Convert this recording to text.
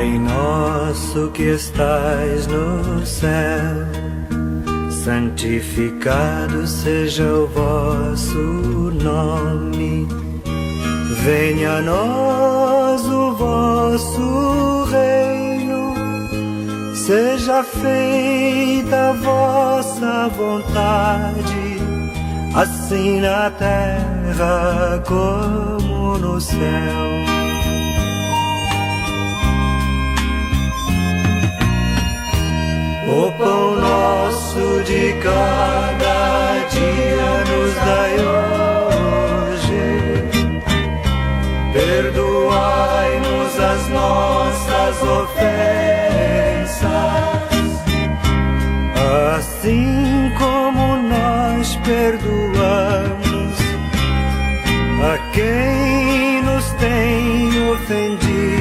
Pai nosso que estais no céu, santificado seja o vosso nome. Venha a nós o vosso reino, seja feita a vossa vontade, assim na terra como no céu. O pão nosso de cada dia nos dai hoje. Perdoai-nos as nossas ofensas, assim como nós perdoamos a quem nos tem ofendido.